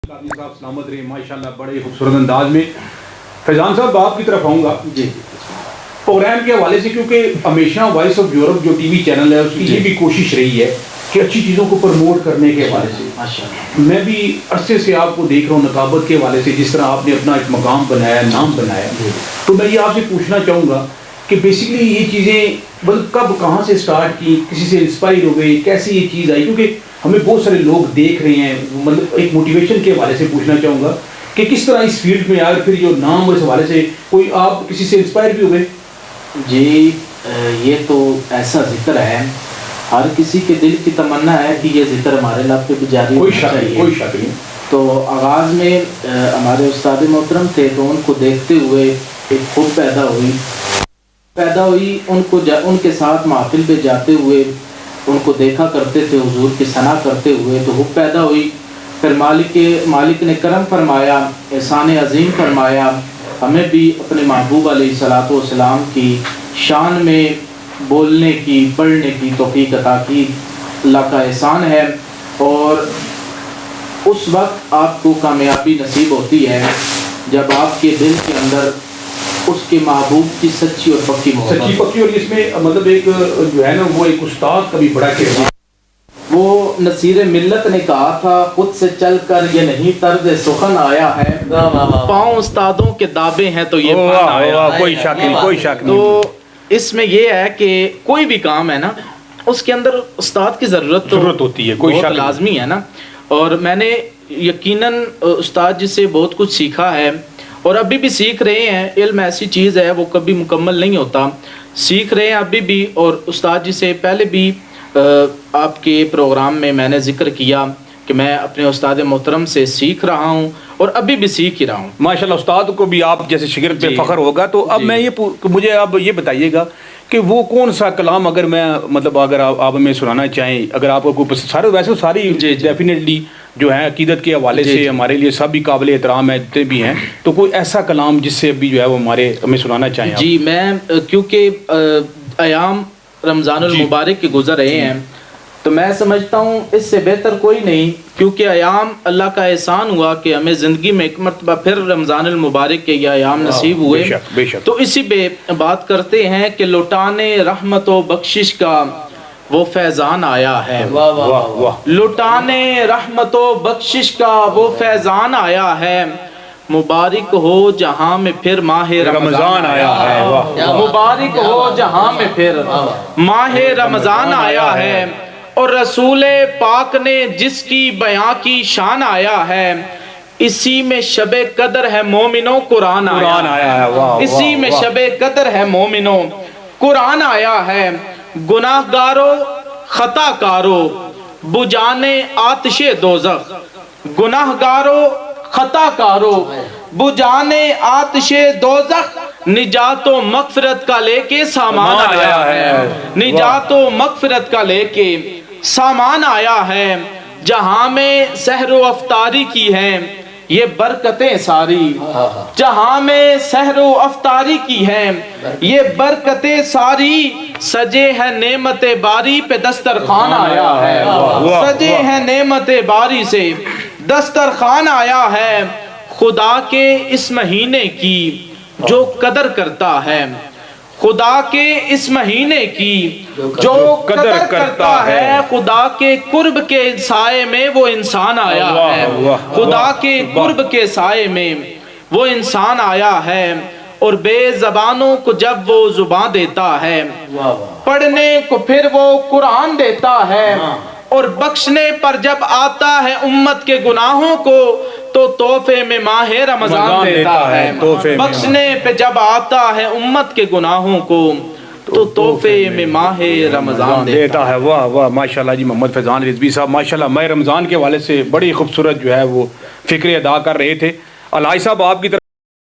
صاحب سلامت رہے ماشاءاللہ بڑے خوبصورت انداز میں. فیضان صاحب آپ کی طرف آؤں گا جی پروگرام کے حوالے سے, کیونکہ ہمیشہ وائس آف یورپ جو ٹی وی چینل ہے اس کی یہ بھی کوشش رہی ہے کہ اچھی چیزوں کو پروموٹ کرنے کے حوالے سے. میں بھی عرصے سے آپ کو دیکھ رہا ہوں نقابت کے حوالے سے, جس طرح آپ نے اپنا ایک مقام بنایا, نام بنایا. تو میں یہ آپ سے پوچھنا چاہوں گا کہ بیسیکلی یہ چیزیں مطلب کب کہاں سے سٹارٹ کی, کسی سے انسپائر ہو گئی, کیسے یہ چیز آئی؟ کیونکہ ہمیں بہت سارے لوگ دیکھ رہے ہیں, مطلب ایک موٹیویشن کے حوالے سے پوچھنا چاہوں گا کہ کس طرح اس فیلڈ میں آئے, پھر جو نام اور اس حوالے سے کوئی آپ کسی سے انسپائر بھی ہو گئے؟ جی یہ تو ایسا ذکر ہے, ہر کسی کے دل کی تمنا ہے کہ یہ ذکر ہمارے لب پہ بھی جاری ہونا چاہیے. کوئی شک نہیں. تو آغاز میں ہمارے استاد محترم تھے, تو ان کو دیکھتے ہوئے ایک خود پیدا ہوئی ان کے ساتھ محفل پہ جاتے ہوئے ان کو دیکھا کرتے تھے, حضور کی ثنا کرتے ہوئے, تو حب پیدا ہوئی. پھر مالک نے کرم فرمایا, احسان عظیم فرمایا, ہمیں بھی اپنے محبوب علیہ الصلوۃ والسلام کی شان میں بولنے کی, پڑھنے کی توفیق عطا کی. اللہ کا احسان ہے. اور اس وقت آپ کو کامیابی نصیب ہوتی ہے جب آپ کے دل کے اندر اس کے محبوب کی سچی اور پکی محبت. اور اس میں مطلب ایک جو ہے نا وہ ایک استاد کا بھی بڑا کردار. وہ نصیر ملت نے کہا تھا, خود سے چل کر یہ نہیں طرز سخن آیا ہے, پاؤں استادوں کے دابے ہیں تو یہ فن آیا ہے. کوئی شک نہیں. تو اس میں یہ ہے کہ کوئی بھی کام ہے نا, اس کے اندر استاد کی ضرورت ہوتی ہے, کوئی شک لازمی ہے نا. اور میں نے یقیناً استاد جی سے بہت کچھ سیکھا ہے, اور ابھی بھی سیکھ رہے ہیں. علم ایسی چیز ہے وہ کبھی مکمل نہیں ہوتا, سیکھ رہے ہیں ابھی بھی. اور استاد جی سے پہلے بھی آپ کے پروگرام میں میں نے ذکر کیا کہ میں اپنے استاد محترم سے سیکھ رہا ہوں, اور ابھی بھی سیکھ ہی رہا ہوں. ماشاءاللہ استاد کو بھی آپ جیسے شاگرد پہ فخر ہوگا. تو اب میں مجھے آپ یہ بتائیے گا کہ وہ کون سا کلام اگر میں مطلب اگر آپ ہمیں سنانا چاہیں, اگر آپ کو سارے ویسے ساری ڈیفینیٹلی جو ہے عقیدت کے حوالے سے ہمارے لیے سب بھی قابل احترام ہے جتنے بھی ہیں, تو کوئی ایسا کلام جس سے ابھی جو ہے وہ ہمیں سنانا چاہیں؟ جی میں کیونکہ ایام رمضان المبارک کے گزر رہے ہیں, تو میں سمجھتا ہوں اس سے بہتر کوئی نہیں, کیونکہ ایام اللہ کا احسان ہوا کہ ہمیں زندگی میں ایک مرتبہ پھر رمضان المبارک کے یہ ایام نصیب ہوئے. بے شک. تو اسی پہ بات کرتے ہیں کہ لٹانے رحمت و بخشش کا وہ فیضان آیا ہے. لٹانے رحمت و بخشش کا وہ فیضان آیا ہے, مبارک ہو جہاں میں پھر ماہ رمضان آیا ہے. مبارک ہو جہاں میں پھر ماہ رمضان آیا ہے. اور رسول پاک نے جس کی بیاں کی شان آیا ہے, اسی میں شب قدر ہے مومنوں قرآن آیا ہے. اسی میں شب قدر ہے مومنوں قرآن آیا ہے. گناہ گارو خطا کارو بجانے آتش دوزخ, گناہ گارو خطا کارو بجانے آتش دوزخ, نجات و مغفرت کا لے کے سامان آیا ہے. نجات و مغفرت کا لے کے سامان آیا ہے. جہاں میں سحر و افطاری کی ہیں یہ برکتیں ساری, جہاں میں سحر و افطاری کی ہیں یہ برکتیں ساری, سجے ہیں نعمت باری پہ دسترخوان آیا ہے. سجے ہیں نعمت باری سے دسترخوان آیا ہے. خدا کے اس مہینے کی جو قدر کرتا ہے, خدا کے اس مہینے کی جو قدر کرتا ہے, خدا کے قرب کے سائے میں وہ انسان آیا ہے. خدا کے قرب کے سائے میں وہ انسان آیا ہے. اور بے زبانوں کو جب وہ زبان دیتا ہے, پڑھنے کو پھر وہ قرآن دیتا ہے. اور بخشنے پر جب آتا ہے امت کے گناہوں کو, تو تحفے میں ماہ رمضان دیتا ہے. بخشنے پہ جب آتا ہے امت کے گناہوں کو, تو تحفے میں ماہ رمضان دیتا ہے. واہ واہ ماشاءاللہ جی. محمد فیضان رضوی صاحب ماشاءاللہ ماہ رمضان کے حوالے سے بڑی خوبصورت جو ہے وہ فکرے ادا کر رہے تھے. الہی صاحب آپ کی طرف